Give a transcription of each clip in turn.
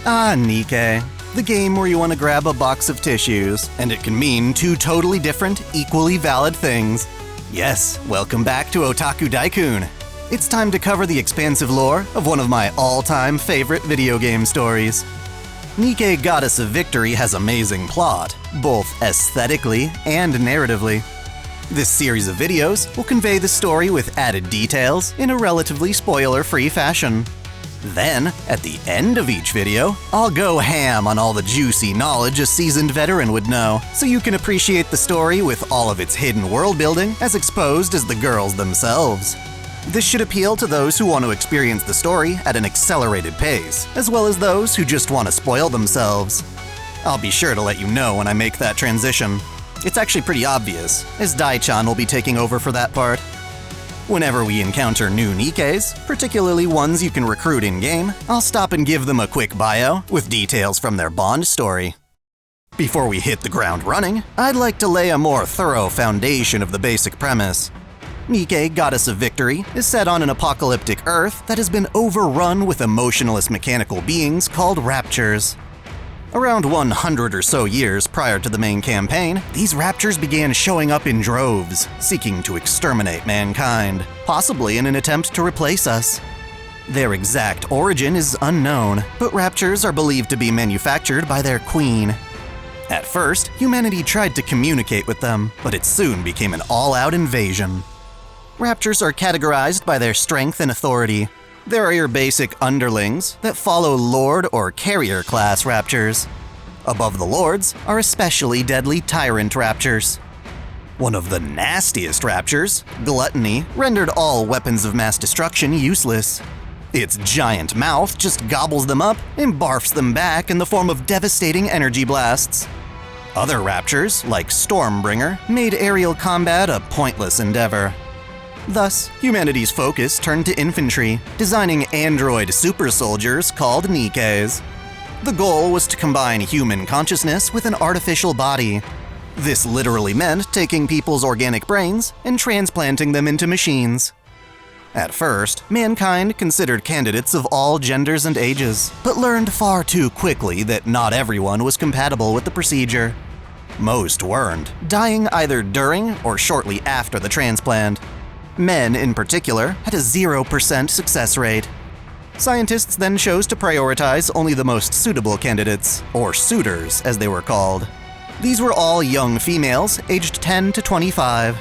Ah, Nikke. The game where you want to grab a box of tissues, and it can mean two totally different, equally valid things. Yes, welcome back to OtakuDaiKun. It's time to cover the expansive lore of one of my all-time favorite video game stories. Nikke Goddess of Victory has amazing plot, both aesthetically and narratively. This series of videos will convey the story with added details in a relatively spoiler-free fashion. Then, at the end of each video, I'll go ham on all the juicy knowledge a seasoned veteran would know, so you can appreciate the story with all of its hidden world building as exposed as the girls themselves. This should appeal to those who want to experience the story at an accelerated pace, as well as those who just want to spoil themselves. I'll be sure to let you know when I make that transition. It's actually pretty obvious, as Dai-chan will be taking over for that part. Whenever we encounter new Nikkes, particularly ones you can recruit in-game, I'll stop and give them a quick bio with details from their bond story. Before we hit the ground running, I'd like to lay a more thorough foundation of the basic premise. Nikke Goddess of Victory is set on an apocalyptic Earth that has been overrun with emotionless mechanical beings called raptures. Around 100 or so years prior to the main campaign, these raptures began showing up in droves, seeking to exterminate mankind, possibly in an attempt to replace us. Their exact origin is unknown, but raptures are believed to be manufactured by their queen. At first, humanity tried to communicate with them, but it soon became an all-out invasion. Raptures are categorized by their strength and authority. There are your basic underlings that follow Lord or Carrier class raptures. Above the Lords are especially deadly Tyrant raptures. One of the nastiest raptures, Gluttony, rendered all weapons of mass destruction useless. Its giant mouth just gobbles them up and barfs them back in the form of devastating energy blasts. Other raptures, like Stormbringer, made aerial combat a pointless endeavor. Thus, humanity's focus turned to infantry, designing android super soldiers called Nikkes. The goal was to combine human consciousness with an artificial body. This literally meant taking people's organic brains and transplanting them into machines. At first, mankind considered candidates of all genders and ages, but learned far too quickly that not everyone was compatible with the procedure. Most weren't, dying either during or shortly after the transplant. Men, in particular, had a 0% success rate. Scientists then chose to prioritize only the most suitable candidates, or suitors as they were called. These were all young females, aged 10 to 25.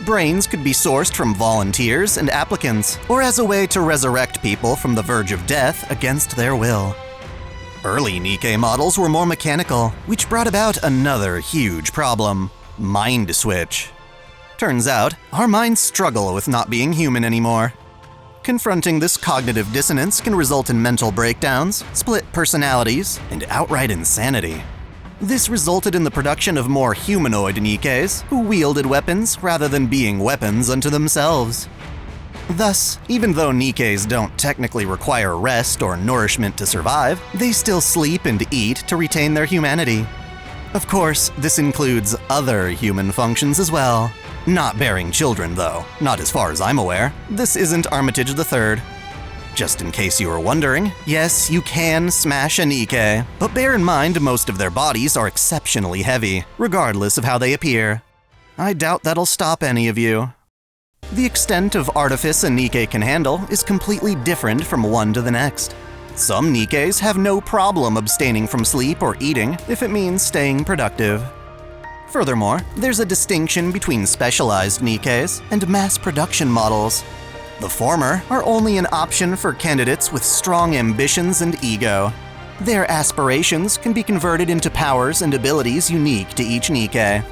Brains could be sourced from volunteers and applicants, or as a way to resurrect people from the verge of death against their will. Early Nikke models were more mechanical, which brought about another huge problem: mind switch. Turns out, our minds struggle with not being human anymore. Confronting this cognitive dissonance can result in mental breakdowns, split personalities, and outright insanity. This resulted in the production of more humanoid Nikkes who wielded weapons rather than being weapons unto themselves. Thus, even though Nikkes don't technically require rest or nourishment to survive, they still sleep and eat to retain their humanity. Of course, this includes other human functions as well. Not bearing children, though, not as far as I'm aware. This isn't Armitage III. Just in case you were wondering, yes, you can smash a Nikke, but bear in mind most of their bodies are exceptionally heavy, regardless of how they appear. I doubt that'll stop any of you. The extent of artifice a Nikke can handle is completely different from one to the next. Some Nikkes have no problem abstaining from sleep or eating if it means staying productive. Furthermore, there's a distinction between specialized Nikkes and mass production models. The former are only an option for candidates with strong ambitions and ego. Their aspirations can be converted into powers and abilities unique to each Nikke.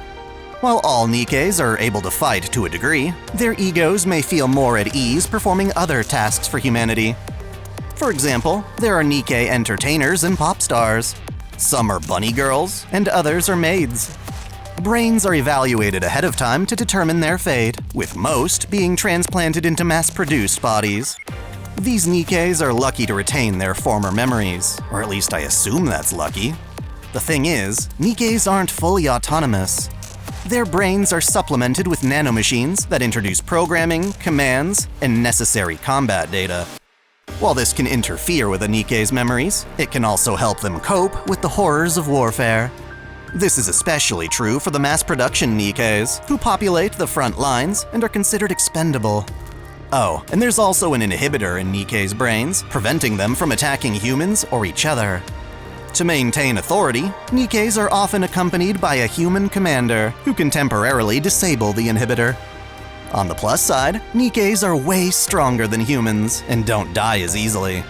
While all Nikkes are able to fight to a degree, their egos may feel more at ease performing other tasks for humanity. For example, there are Nikke entertainers and pop stars. Some are bunny girls, and others are maids. Brains are evaluated ahead of time to determine their fate, with most being transplanted into mass-produced bodies. These Nikkes are lucky to retain their former memories, or at least I assume that's lucky. The thing is, Nikkes aren't fully autonomous. Their brains are supplemented with nanomachines that introduce programming, commands, and necessary combat data. While this can interfere with a Nikke's memories, it can also help them cope with the horrors of warfare. This is especially true for the mass-production Nikkes, who populate the front lines and are considered expendable. Oh, and there's also an inhibitor in Nikke's brains, preventing them from attacking humans or each other. To maintain authority, Nikkes are often accompanied by a human commander, who can temporarily disable the inhibitor. On the plus side, Nikkes are way stronger than humans and don't die as easily.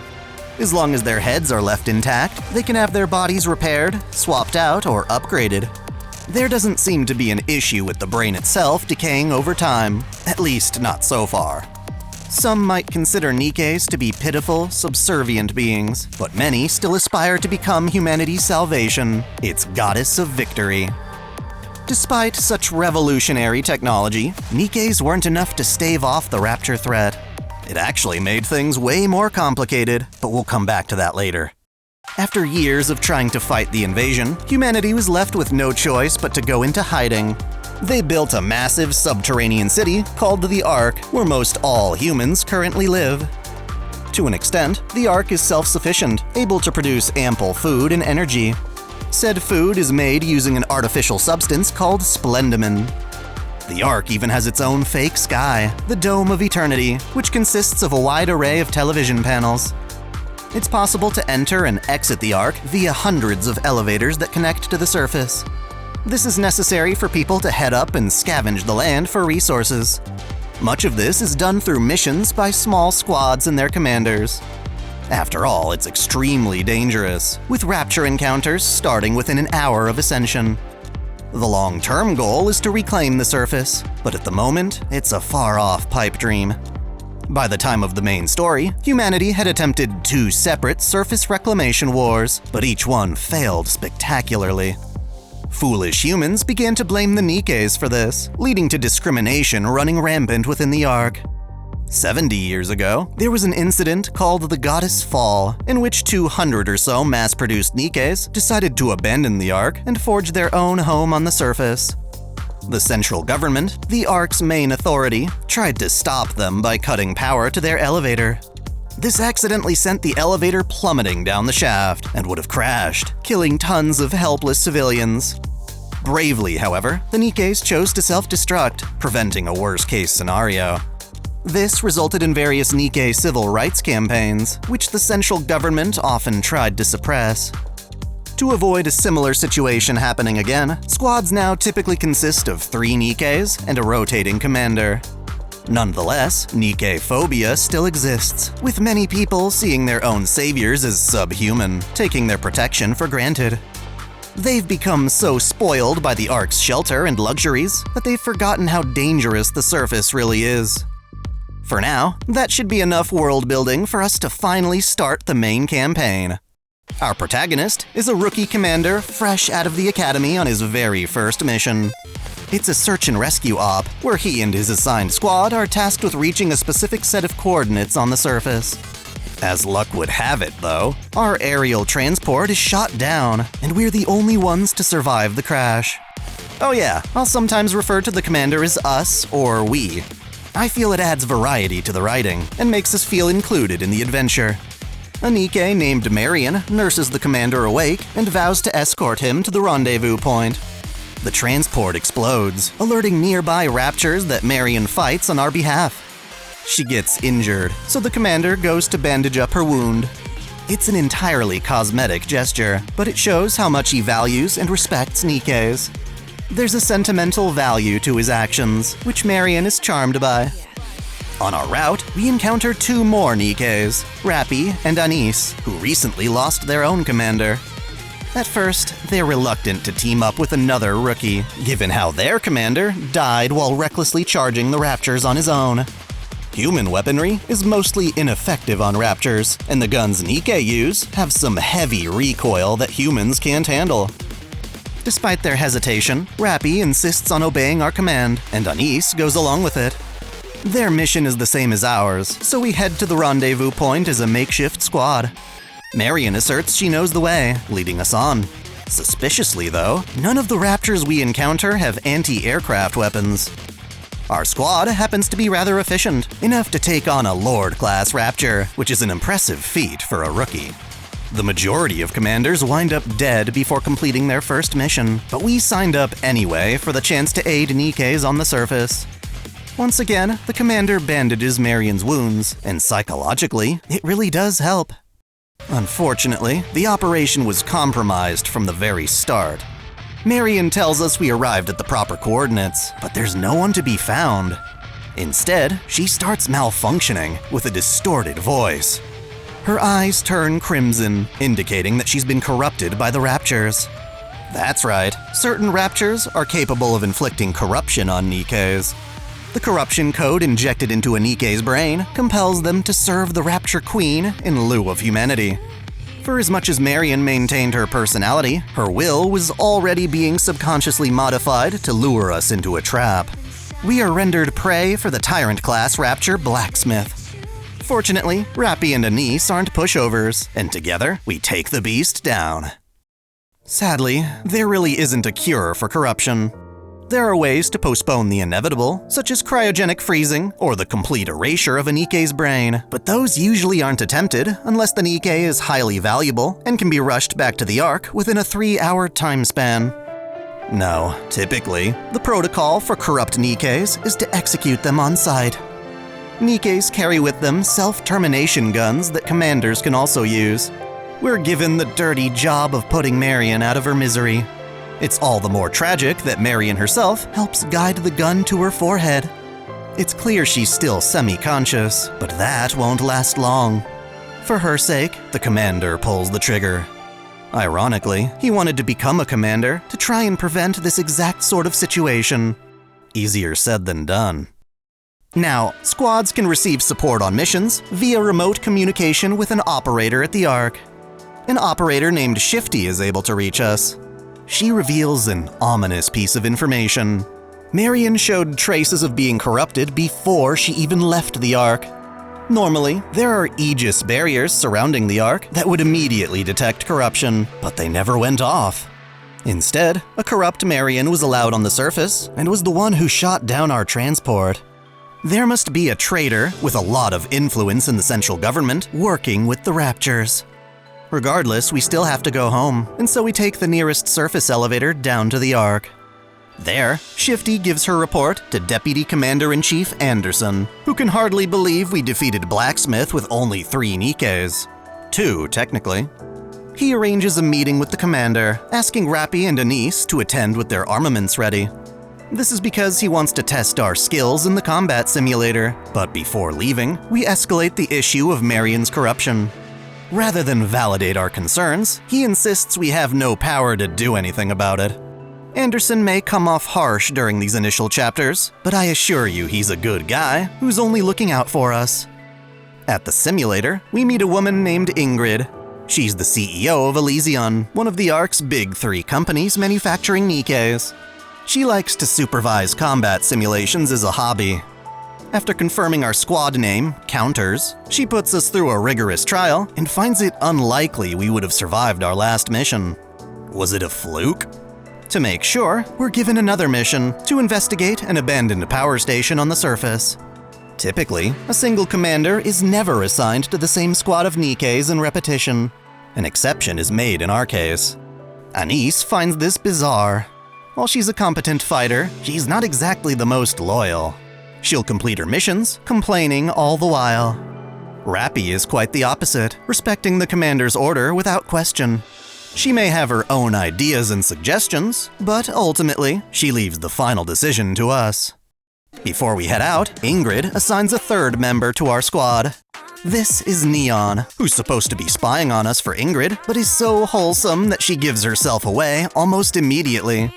As long as their heads are left intact, they can have their bodies repaired, swapped out, or upgraded. There doesn't seem to be an issue with the brain itself decaying over time, at least not so far. Some might consider Nikkes to be pitiful, subservient beings, but many still aspire to become humanity's salvation, its goddess of victory. Despite such revolutionary technology, Nikkes weren't enough to stave off the Rapture threat. It actually made things way more complicated, but we'll come back to that later. After years of trying to fight the invasion, humanity was left with no choice but to go into hiding. They built a massive subterranean city called the Ark, where most all humans currently live. To an extent, the Ark is self-sufficient, able to produce ample food and energy. Said food is made using an artificial substance called Splendamin. The Ark even has its own fake sky, the Dome of Eternity, which consists of a wide array of television panels. It's possible to enter and exit the Ark via hundreds of elevators that connect to the surface. This is necessary for people to head up and scavenge the land for resources. Much of this is done through missions by small squads and their commanders. After all, it's extremely dangerous, with Rapture encounters starting within an hour of Ascension. The long-term goal is to reclaim the surface, but at the moment, it's a far-off pipe dream. By the time of the main story, humanity had attempted 2 separate surface reclamation wars, but each one failed spectacularly. Foolish humans began to blame the Nikkes for this, leading to discrimination running rampant within the Ark. 70 years ago, there was an incident called the Goddess Fall, in which 200 or so mass-produced Nikkes decided to abandon the Ark and forge their own home on the surface. The central government, the Ark's main authority, tried to stop them by cutting power to their elevator. This accidentally sent the elevator plummeting down the shaft and would have crashed, killing tons of helpless civilians. Bravely, however, the Nikkes chose to self-destruct, preventing a worst-case scenario. This resulted in various Nikke civil rights campaigns, which the central government often tried to suppress. To avoid a similar situation happening again, squads now typically consist of 3 Nikkes and a rotating commander. Nonetheless, Nikkephobia still exists, with many people seeing their own saviors as subhuman, taking their protection for granted. They've become so spoiled by the Ark's shelter and luxuries that they've forgotten how dangerous the surface really is. For now, that should be enough world building for us to finally start the main campaign. Our protagonist is a rookie commander fresh out of the academy on his very first mission. It's a search and rescue op, where he and his assigned squad are tasked with reaching a specific set of coordinates on the surface. As luck would have it, though, our aerial transport is shot down, and we're the only ones to survive the crash. Oh yeah, I'll sometimes refer to the commander as us or we. I feel it adds variety to the writing, and makes us feel included in the adventure. A Nikke named Marian nurses the commander awake and vows to escort him to the rendezvous point. The transport explodes, alerting nearby raptures that Marian fights on our behalf. She gets injured, so the commander goes to bandage up her wound. It's an entirely cosmetic gesture, but it shows how much he values and respects Nikkes. There's a sentimental value to his actions, which Marian is charmed by. On our route, we encounter 2 more Nikkes, Rapi and Andersen, who recently lost their own commander. At first, they're reluctant to team up with another rookie, given how their commander died while recklessly charging the raptures on his own. Human weaponry is mostly ineffective on raptures, and the guns Nikke use have some heavy recoil that humans can't handle. Despite their hesitation, Rapi insists on obeying our command, and Andersen goes along with it. Their mission is the same as ours, so we head to the rendezvous point as a makeshift squad. Marian asserts she knows the way, leading us on. Suspiciously, though, none of the raptors we encounter have anti-aircraft weapons. Our squad happens to be rather efficient, enough to take on a Lord-class Rapture, which is an impressive feat for a rookie. The majority of commanders wind up dead before completing their first mission, but we signed up anyway for the chance to aid Nikkes on the surface. Once again, the commander bandages Marian's wounds, and psychologically, it really does help. Unfortunately, the operation was compromised from the very start. Marian tells us we arrived at the proper coordinates, but there's no one to be found. Instead, she starts malfunctioning with a distorted voice. Her eyes turn crimson, indicating that she's been corrupted by the raptures. That's right, certain raptures are capable of inflicting corruption on Nikkes. The corruption code injected into a Nikke's brain compels them to serve the Rapture Queen in lieu of humanity. For as much as Marian maintained her personality, her will was already being subconsciously modified to lure us into a trap. We are rendered prey for the Tyrant-class Rapture Blacksmith. Fortunately, Rapi and Nikke aren't pushovers, and together, we take the beast down. Sadly, there really isn't a cure for corruption. There are ways to postpone the inevitable, such as cryogenic freezing or the complete erasure of a Nikke's brain, but those usually aren't attempted unless the Nikke is highly valuable and can be rushed back to the Ark within a 3-hour time span. No, typically, the protocol for corrupt Nikkes is to execute them on site. Nikkes carry with them self-termination guns that commanders can also use. We're given the dirty job of putting Marian out of her misery. It's all the more tragic that Marian herself helps guide the gun to her forehead. It's clear she's still semi-conscious, but that won't last long. For her sake, the commander pulls the trigger. Ironically, he wanted to become a commander to try and prevent this exact sort of situation. Easier said than done. Now, squads can receive support on missions via remote communication with an operator at the Ark. An operator named Shifty is able to reach us. She reveals an ominous piece of information. Marian showed traces of being corrupted before she even left the Ark. Normally, there are Aegis barriers surrounding the Ark that would immediately detect corruption, but they never went off. Instead, a corrupt Marian was allowed on the surface and was the one who shot down our transport. There must be a traitor with a lot of influence in the central government working with the raptures. Regardless, we still have to go home, and so we take the nearest surface elevator down to the Ark. There, Shifty gives her report to Deputy Commander-in-Chief Andersen, who can hardly believe we defeated Blacksmith with only 3 Nikkes. 2, technically. He arranges a meeting with the commander, asking Rapi and Nikke to attend with their armaments ready. This is because he wants to test our skills in the combat simulator, but before leaving, we escalate the issue of Marian's corruption. Rather than validate our concerns, he insists we have no power to do anything about it. Andersen may come off harsh during these initial chapters, but I assure you he's a good guy who's only looking out for us. At the simulator, we meet a woman named Ingrid. She's the CEO of Elysion, one of the Ark's big 3 companies manufacturing Nikkes. She likes to supervise combat simulations as a hobby. After confirming our squad name, Counters, she puts us through a rigorous trial and finds it unlikely we would have survived our last mission. Was it a fluke? To make sure, we're given another mission to investigate an abandoned power station on the surface. Typically, a single commander is never assigned to the same squad of Nikkes in repetition. An exception is made in our case. Nikke finds this bizarre. While she's a competent fighter, she's not exactly the most loyal. She'll complete her missions, complaining all the while. Rapi is quite the opposite, respecting the commander's order without question. She may have her own ideas and suggestions, but ultimately, she leaves the final decision to us. Before we head out, Ingrid assigns a 3rd member to our squad. This is Neon, who's supposed to be spying on us for Ingrid, but is so wholesome that she gives herself away almost immediately.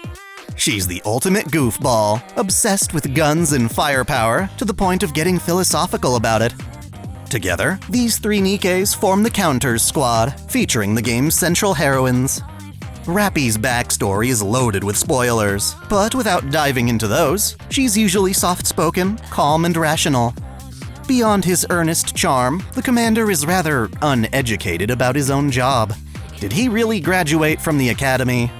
She's the ultimate goofball, obsessed with guns and firepower to the point of getting philosophical about it. Together, these 3 Nikkes form the Counters squad, featuring the game's central heroines. Rapi's backstory is loaded with spoilers, but without diving into those, she's usually soft-spoken, calm, and rational. Beyond his earnest charm, the commander is rather uneducated about his own job. Did he really graduate from the academy?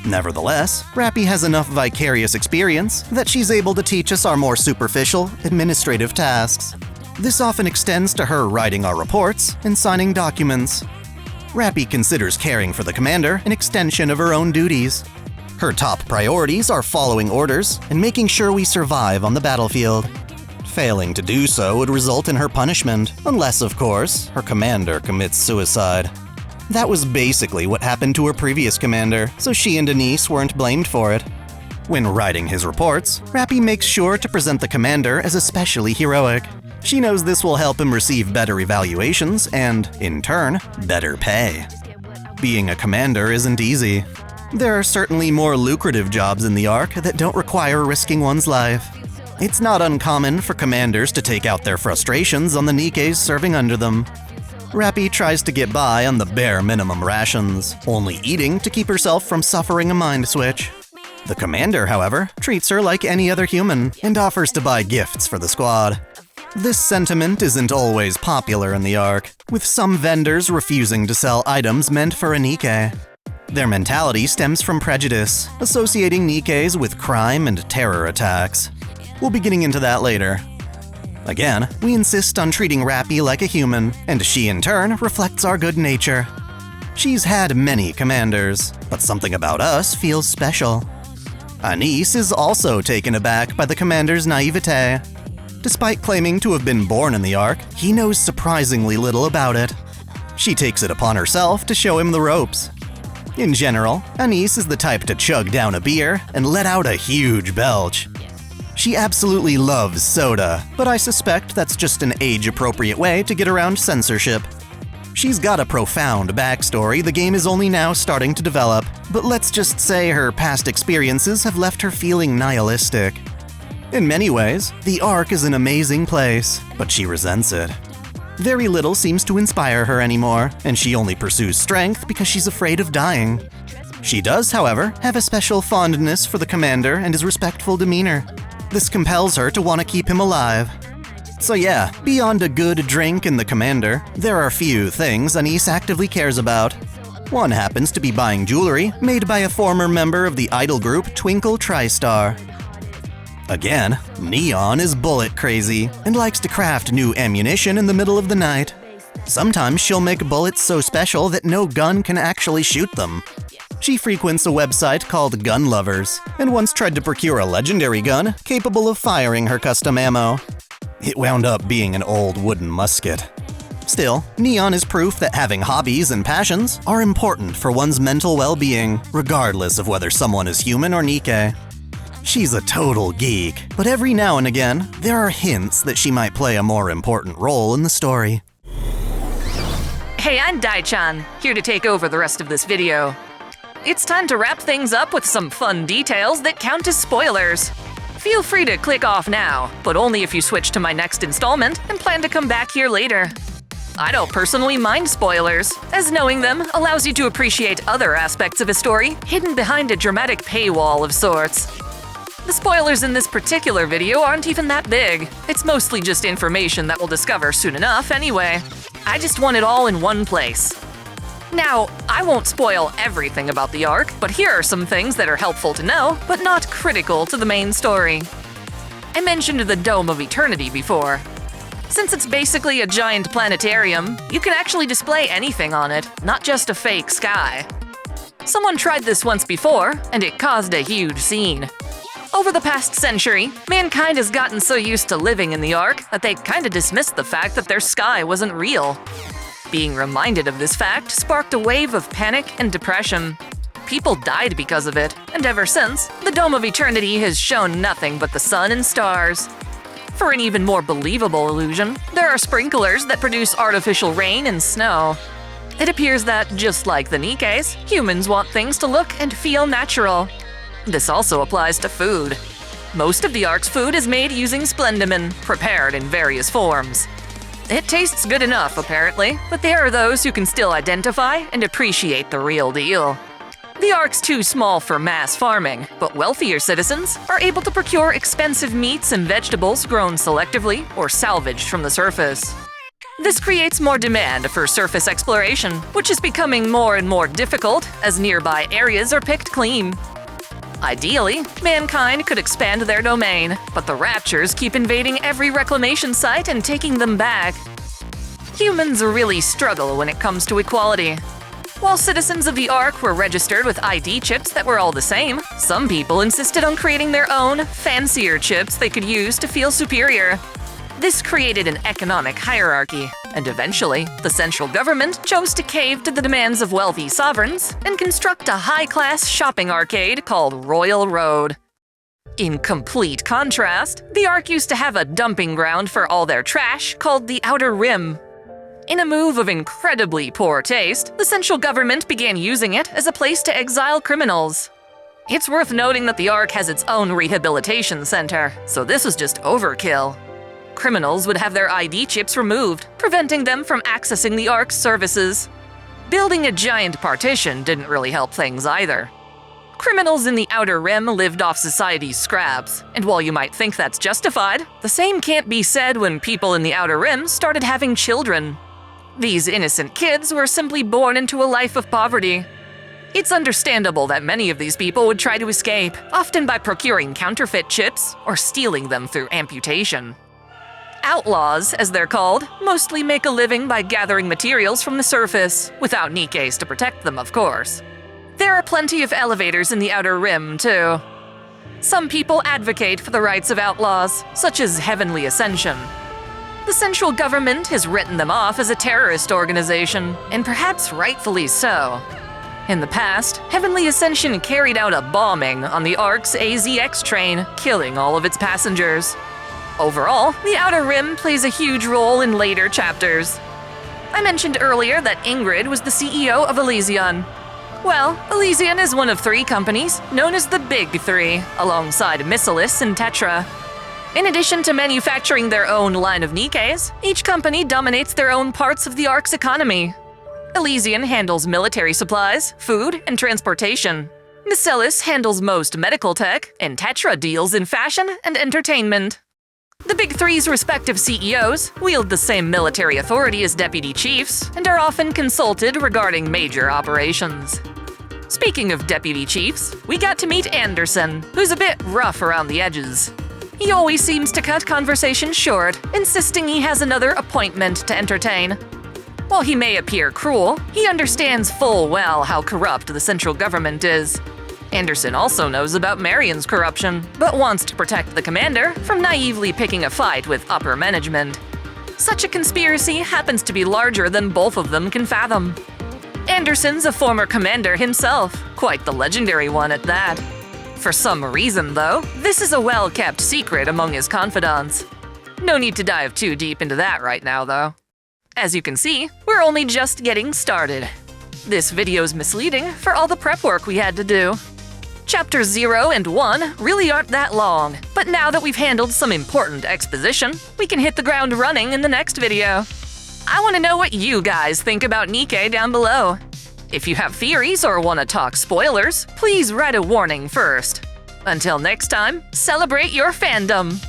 Nevertheless, Rapi has enough vicarious experience that she's able to teach us our more superficial, administrative tasks. This often extends to her writing our reports and signing documents. Rapi considers caring for the commander an extension of her own duties. Her top priorities are following orders and making sure we survive on the battlefield. Failing to do so would result in her punishment, unless, of course, her commander commits suicide. That was basically what happened to her previous commander, so she and Denise weren't blamed for it. When writing his reports, Rapi makes sure to present the commander as especially heroic. She knows this will help him receive better evaluations and, in turn, better pay. Being a commander isn't easy. There are certainly more lucrative jobs in the Ark that don't require risking one's life. It's not uncommon for commanders to take out their frustrations on the Nikkes serving under them. Rapi tries to get by on the bare minimum rations, only eating to keep herself from suffering a mind switch. The commander, however, treats her like any other human and offers to buy gifts for the squad. This sentiment isn't always popular in the Ark, with some vendors refusing to sell items meant for a Nikke. Their mentality stems from prejudice, associating Nikkes with crime and terror attacks. We'll be getting into that later. Again, we insist on treating Rapi like a human, and she in turn reflects our good nature. She's had many commanders, but something about us feels special. Anis is also taken aback by the commander's naivete. Despite claiming to have been born in the Ark, he knows surprisingly little about it. She takes it upon herself to show him the ropes. In general, Anis is the type to chug down a beer and let out a huge belch. She absolutely loves soda, but I suspect that's just an age-appropriate way to get around censorship. She's got a profound backstory the game is only now starting to develop, but let's just say her past experiences have left her feeling nihilistic. In many ways, the Ark is an amazing place, but she resents it. Very little seems to inspire her anymore, and she only pursues strength because she's afraid of dying. She does, however, have a special fondness for the commander and his respectful demeanor. This compels her to want to keep him alive. So yeah, beyond a good drink and the commander, there are few things Anis actively cares about. One happens to be buying jewelry made by a former member of the idol group Twinkle TriStar. Again, Neon is bullet crazy and likes to craft new ammunition in the middle of the night. Sometimes she'll make bullets so special that no gun can actually shoot them. She frequents a website called Gun Lovers, and once tried to procure a legendary gun capable of firing her custom ammo. It wound up being an old wooden musket. Still, Neon is proof that having hobbies and passions are important for one's mental well-being, regardless of whether someone is human or Nikke. She's a total geek, but every now and again, there are hints that she might play a more important role in the story. Hey, I'm Dai-chan, here to take over the rest of this video. It's time to wrap things up with some fun details that count as spoilers. Feel free to click off now, but only if you switch to my next installment and plan to come back here later. I don't personally mind spoilers, as knowing them allows you to appreciate other aspects of a story hidden behind a dramatic paywall of sorts. The spoilers in this particular video aren't even that big. It's mostly just information that we'll discover soon enough anyway. I just want it all in one place. Now, I won't spoil everything about the Ark, but here are some things that are helpful to know, but not critical to the main story. I mentioned the Dome of Eternity before. Since it's basically a giant planetarium, you can actually display anything on it, not just a fake sky. Someone tried this once before, and it caused a huge scene. Over the past century, mankind has gotten so used to living in the Ark that they kinda dismissed the fact that their sky wasn't real. Being reminded of this fact sparked a wave of panic and depression. People died because of it, and ever since, the Dome of Eternity has shown nothing but the sun and stars. For an even more believable illusion, there are sprinklers that produce artificial rain and snow. It appears that, just like the Nikkes, humans want things to look and feel natural. This also applies to food. Most of the Ark's food is made using Splendamin, prepared in various forms. It tastes good enough, apparently, but there are those who can still identify and appreciate the real deal. The Ark's too small for mass farming, but wealthier citizens are able to procure expensive meats and vegetables grown selectively or salvaged from the surface. This creates more demand for surface exploration, which is becoming more and more difficult as nearby areas are picked clean. Ideally, mankind could expand their domain, but the raptures keep invading every reclamation site and taking them back. Humans really struggle when it comes to equality. While citizens of the Ark were registered with ID chips that were all the same, some people insisted on creating their own, fancier chips they could use to feel superior. This created an economic hierarchy, and eventually, the central government chose to cave to the demands of wealthy sovereigns and construct a high-class shopping arcade called Royal Road. In complete contrast, the Ark used to have a dumping ground for all their trash called the Outer Rim. In a move of incredibly poor taste, the central government began using it as a place to exile criminals. It's worth noting that the Ark has its own rehabilitation center, so this was just overkill. Criminals would have their ID chips removed, preventing them from accessing the Ark's services. Building a giant partition didn't really help things either. Criminals in the Outer Rim lived off society's scraps, and while you might think that's justified, the same can't be said when people in the Outer Rim started having children. These innocent kids were simply born into a life of poverty. It's understandable that many of these people would try to escape, often by procuring counterfeit chips or stealing them through amputation. Outlaws, as they're called, mostly make a living by gathering materials from the surface, without Nikkes to protect them, of course. There are plenty of elevators in the Outer Rim, too. Some people advocate for the rights of outlaws, such as Heavenly Ascension. The central government has written them off as a terrorist organization, and perhaps rightfully so. In the past, Heavenly Ascension carried out a bombing on the Ark's AZX train, killing all of its passengers. Overall, the Outer Rim plays a huge role in later chapters. I mentioned earlier that Ingrid was the CEO of Elysion. Well, Elysion is one of 3 companies, known as the Big Three, alongside Missilis and Tetra. In addition to manufacturing their own line of Nikkes, each company dominates their own parts of the Ark's economy. Elysion handles military supplies, food, and transportation. Missilis handles most medical tech, and Tetra deals in fashion and entertainment. The Big Three's respective CEOs wield the same military authority as deputy chiefs and are often consulted regarding major operations. Speaking of deputy chiefs, we got to meet Andersen, who's a bit rough around the edges. He always seems to cut conversations short, insisting he has another appointment to entertain. While he may appear cruel, he understands full well how corrupt the central government is. Andersen also knows about Marian's corruption, but wants to protect the commander from naively picking a fight with upper management. Such a conspiracy happens to be larger than both of them can fathom. Andersen's a former commander himself, quite the legendary one at that. For some reason, though, this is a well-kept secret among his confidants. No need to dive too deep into that right now, though. As you can see, we're only just getting started. This video's misleading for all the prep work we had to do. Chapters 0 and 1 really aren't that long, but now that we've handled some important exposition, we can hit the ground running in the next video. I want to know what you guys think about Nikke down below. If you have theories or want to talk spoilers, please write a warning first. Until next time, celebrate your fandom!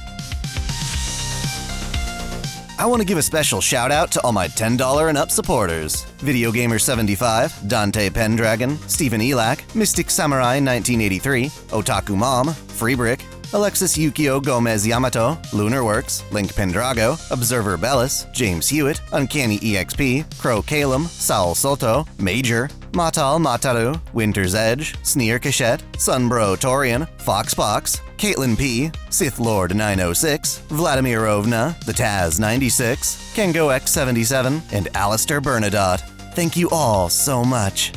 I want to give a special shout out to all my $10 and up supporters. Video Gamer 75, Dante Pendragon, Stephen Elak, Mystic Samurai 1983, Otaku Mom, Free Brick, Alexis Yukio Gomez Yamato, Lunarworks, Link Pendrago, Observer Bellis, James Hewitt, Uncanny EXP, Crow Calum, Saul Soto, Major, Matal Mataru, Winter's Edge, Sneer Cachette, Sunbro Torian, Foxbox, Caitlin P, Sith Lord 906, Vladimir Ovna, The Taz 96, Kengo X77, and Alistair Bernadotte. Thank you all so much.